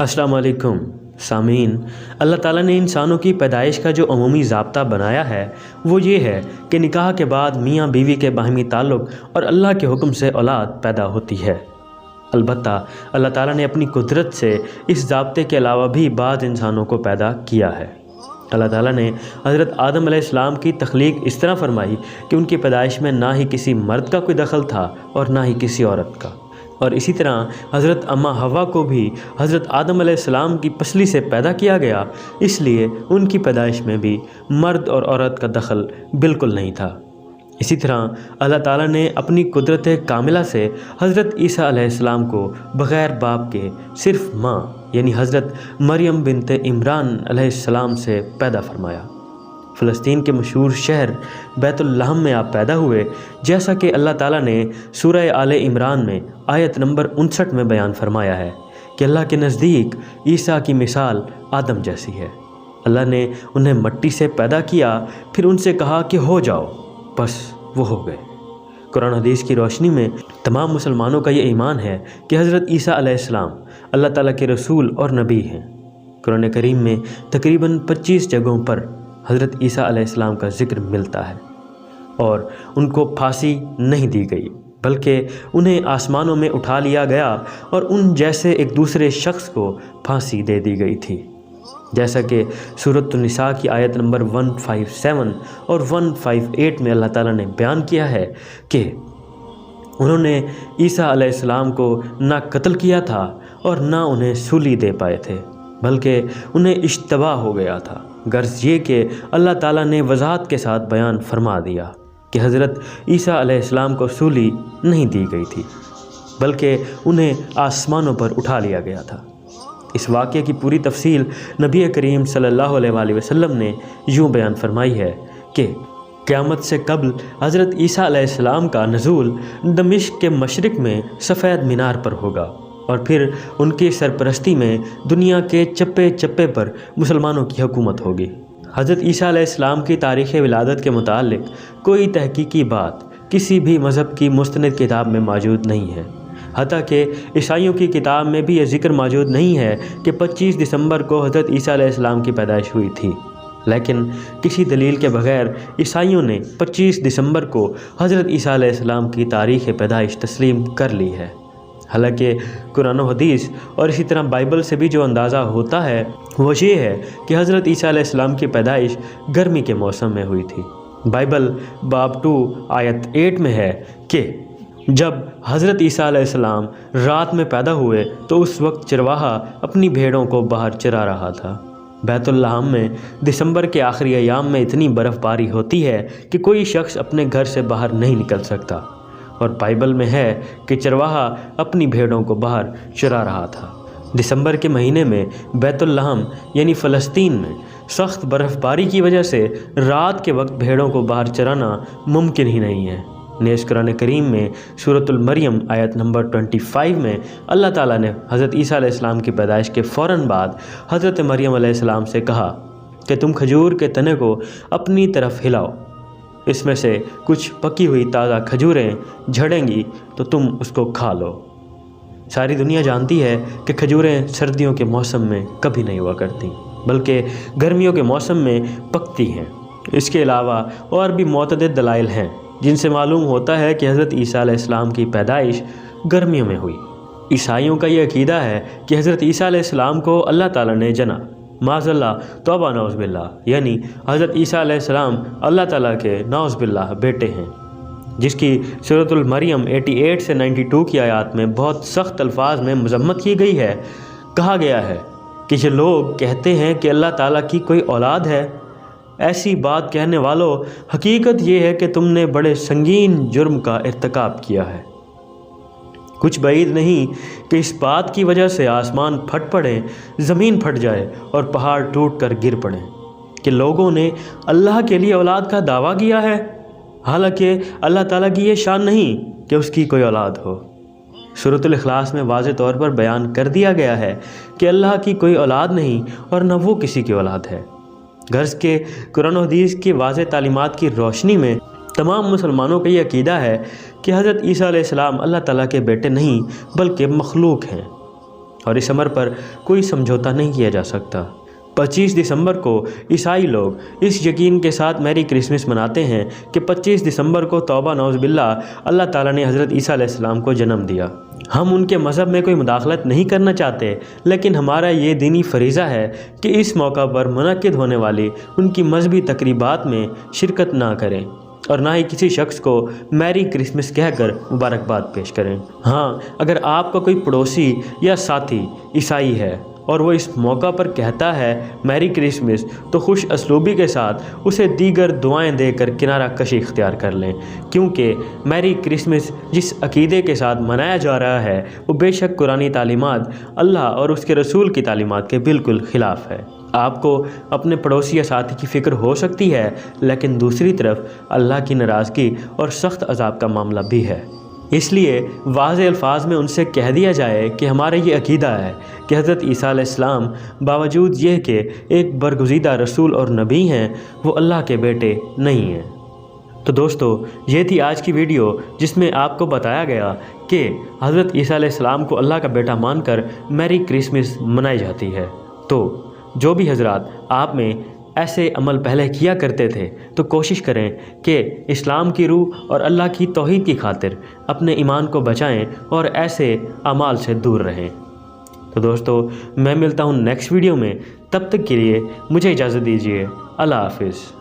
अस्सलाम वालेकुम सामीन। अल्लाह ताला ने इंसानों की पैदाइश का जो अमूमी ज़ाब्ता बनाया है वो ये है कि निकाह के बाद मियाँ बीवी के बाहमी ताल्लुक़ और अल्लाह के हुक्म से औलाद पैदा होती है। अलबत्ता अल्लाह ताला ने अपनी कुदरत से इस ज़ाब्ते के अलावा भी बाज़ इंसानों को पैदा किया है। अल्लाह ताला ने हज़रत आदम अलैहिस्सलाम की तख्लीक इस तरह फरमाई कि उनकी पैदाइश में ना ही किसी मर्द का कोई दखल था और ना ही किसी औरत का। और इसी तरह हज़रत अम्मा हवा को भी हज़रत आदम अलैहिस्सलाम की पसली से पैदा किया गया, इसलिए उनकी पैदाइश में भी मर्द और औरत का दखल बिल्कुल नहीं था। इसी तरह अल्लाह ताला ने अपनी कुदरत कामिला से हज़रत ईसा अलैहिस्सलाम को बग़ैर बाप के सिर्फ़ माँ यानी हज़रत मरियम बिनते इमरान अलैहिस्सलाम से पैदा फरमाया। फ़लस्तीन के मशहूर शहर बैतुल लहम में आप पैदा हुए, जैसा कि अल्लाह ताला ने सूरह आले इमरान में आयत नंबर 59 में बयान फरमाया है कि अल्लाह के नज़दीक ईसा की मिसाल आदम जैसी है। अल्लाह ने उन्हें मट्टी से पैदा किया, फिर उनसे कहा कि हो जाओ, बस वो हो गए। कुरान हदीस की रोशनी में तमाम मुसलमानों का ये ईमान है कि हज़रत ईसा अलैहिस्सलाम अल्लाह ताला के रसूल और नबी हैं। कुरान करीम में तकरीबन 25 जगहों पर हज़रत ईसा अलैहिस्सलाम का ज़िक्र मिलता है और उनको फांसी नहीं दी गई, बल्कि उन्हें आसमानों में उठा लिया गया और उन जैसे एक दूसरे शख्स को फांसी दे दी गई थी, जैसा कि सूरत निसा की आयत नंबर 157 और 158 में अल्लाह ताला ने बयान किया है कि उन्होंने ईसा अलैहिस्सलाम को ना कत्ल किया था और ना उन्हें सूली दे पाए थे, बल्कि उन्हें इश्तबा हो गया था। गर्ज ये कि अल्लाह ताला ने वज़ाहत के साथ बयान फरमा दिया कि हज़रत ईसा अलैहिस्सलाम को सूली नहीं दी गई थी, बल्कि उन्हें आसमानों पर उठा लिया गया था। इस वाक़े की पूरी तफसील नबी करीम सल्लल्लाहु अलैहि वसल्लम ने यूँ बयान फरमाई है कि क़यामत से कबल हज़रत ईसा अलैहिस्सलाम का नज़ूल दमिश्क के मशरिक़ में सफ़ेद मीनार पर होगा और फिर उनकी सरपरस्ती में दुनिया के चप्पे चप्पे पर मुसलमानों की हुकूमत होगी। हज़रत ईसा अलैहिस्सलाम की तारीख़ विलादत के मुतालिक कोई तहकीकी बात किसी भी मज़हब की मुस्तनद किताब में मौजूद नहीं है। हत्ता कि ईसाइयों की किताब में भी यह ज़िक्र मौजूद नहीं है कि 25 दिसंबर को हज़रत ईसा अलैहिस्सलाम की पैदाइश हुई थी, लेकिन किसी दलील के बग़ैर ईसाइयों ने 25 दिसंबर को हज़रत ईसा अलैहिस्सलाम की तारीख़ पैदाइश तस्लीम कर ली है। हालांकि कुरान और हदीस और इसी तरह बाइबल से भी जो अंदाज़ा होता है वो ये है कि हज़रत ईसा अलैहिस्सलाम की पैदाइश गर्मी के मौसम में हुई थी। बाइबल बाब 2 आयत 8 में है कि जब हज़रत ईसा अलैहिस्सलाम रात में पैदा हुए तो उस वक्त चरवाहा अपनी भेड़ों को बाहर चरा रहा था। बैतुल लहम में दिसंबर के आखिरी अयाम में इतनी बर्फ़बारी होती है कि कोई शख्स अपने घर से बाहर नहीं निकल सकता, और बाइबल में है कि चरवाहा अपनी भेड़ों को बाहर चरा रहा था। दिसंबर के महीने में बैतुल लहम यानी फ़लस्तीन में सख्त बर्फ़बारी की वजह से रात के वक्त भेड़ों को बाहर चराना मुमकिन ही नहीं है। नेज़ कुरान करीम में सूरतुल मरियम आयत नंबर 25 में अल्लाह ताला ने हज़रत ईसा अलैहिस्सलाम की पैदाइश के फ़ौरन बाद हज़रत मरियम अलैहिस्सलाम से कहा कि तुम खजूर के तने को अपनी तरफ हिलाओ, इसमें से कुछ पकी हुई ताज़ा खजूरें झड़ेंगी तो तुम उसको खा लो। सारी दुनिया जानती है कि खजूरें सर्दियों के मौसम में कभी नहीं हुआ करती, बल्कि गर्मियों के मौसम में पकती हैं। इसके अलावा और भी मुतअद्दिद दलाइल हैं जिनसे मालूम होता है कि हज़रत ईसा अलैहिस्सलाम की पैदाइश गर्मियों में हुई। ईसाइयों का ये अकीदा है कि हज़रत ईसा अलैहिस्सलाम को अल्लाह ताला ने जना माज़ल्ला तौबा नौज़बिल्लाह, यानी हज़रत ईसा अलैहिस्सलाम अल्लाह ताला के नौज़बिल्लाह बेटे हैं, जिसकी सूरतुल मरियम 88 से 92 की आयत में बहुत सख्त अल्फाज में मज़म्मत की गई है। कहा गया है कि जो लोग कहते हैं कि अल्लाह ताला की कोई औलाद है, ऐसी बात कहने वालों, हकीकत ये है कि तुमने बड़े संगीन जुर्म का इर्तिकाब किया है। कुछ बाइद नहीं कि इस बात की वजह से आसमान फट पड़े, ज़मीन फट जाए और पहाड़ टूट कर गिर पड़े कि लोगों ने अल्लाह के लिए औलाद का दावा किया है, हालांकि अल्लाह ताला की ये शान नहीं कि उसकी कोई औलाद हो। सूरतुल इखलास में वाज़े तौर पर बयान कर दिया गया है कि अल्लाह की कोई औलाद नहीं और न वो किसी की औलाद है। गर्ज़ के कुरान और हदीस की वाज़े तालीमात की रोशनी में तमाम मुसलमानों का ये अकीदा है कि हज़रत ईसा अलैहिस्सलाम अल्लाह ताला के बेटे नहीं बल्कि मखलूक हैं। اور اس امر پر کوئی سمجھوتا نہیں کیا جا سکتا۔ 25 دسمبر کو عیسائی لوگ اس یقین کے ساتھ میری کرسمس مناتے ہیں کہ 25 دسمبر کو توبہ نعوذ باللہ اللہ تعالیٰ نے حضرت عیسیٰ علیہ السلام کو جنم دیا۔ ہم ان کے مذہب میں کوئی مداخلت نہیں کرنا چاہتے، لیکن ہمارا یہ دینی فریضہ ہے کہ اس موقع پر منعقد ہونے والی ان کی مذہبی تقریبات میں شرکت نہ کریں اور نہ ہی کسی شخص کو میری کرسمس کہہ کر مبارکباد پیش کریں۔ ہاں، اگر آپ کا کوئی پڑوسی یا ساتھی عیسائی ہے اور وہ اس موقع پر کہتا ہے میری کرسمس، تو خوش اسلوبی کے ساتھ اسے دیگر دعائیں دے کر کنارہ کشی اختیار کر لیں، کیونکہ میری کرسمس جس عقیدے کے ساتھ منایا جا رہا ہے وہ بے شک قرآنی تعلیمات، اللہ اور اس کے رسول کی تعلیمات کے بالکل خلاف ہے۔ آپ کو اپنے پڑوسی یا ساتھی کی فکر ہو سکتی ہے، لیکن دوسری طرف اللہ کی ناراضگی اور سخت عذاب کا معاملہ بھی ہے۔ اس لیے واضح الفاظ میں ان سے کہہ دیا جائے کہ ہمارا یہ عقیدہ ہے کہ حضرت عیسیٰ علیہ السلام باوجود یہ کہ ایک برگزیدہ رسول اور نبی ہیں، وہ اللہ کے بیٹے نہیں ہیں۔ تو دوستو، یہ تھی آج کی ویڈیو جس میں آپ کو بتایا گیا کہ حضرت عیسیٰ علیہ السلام کو اللہ کا بیٹا مان کر میری کرسمس منائی جاتی ہے۔ تو جو بھی حضرات آپ میں ایسے عمل پہلے کیا کرتے تھے تو کوشش کریں کہ اسلام کی روح اور اللہ کی توحید کی خاطر اپنے ایمان کو بچائیں اور ایسے اعمال سے دور رہیں۔ تو دوستو، میں ملتا ہوں نیکسٹ ویڈیو میں، تب تک کے لیے مجھے اجازت دیجیے۔ اللہ حافظ۔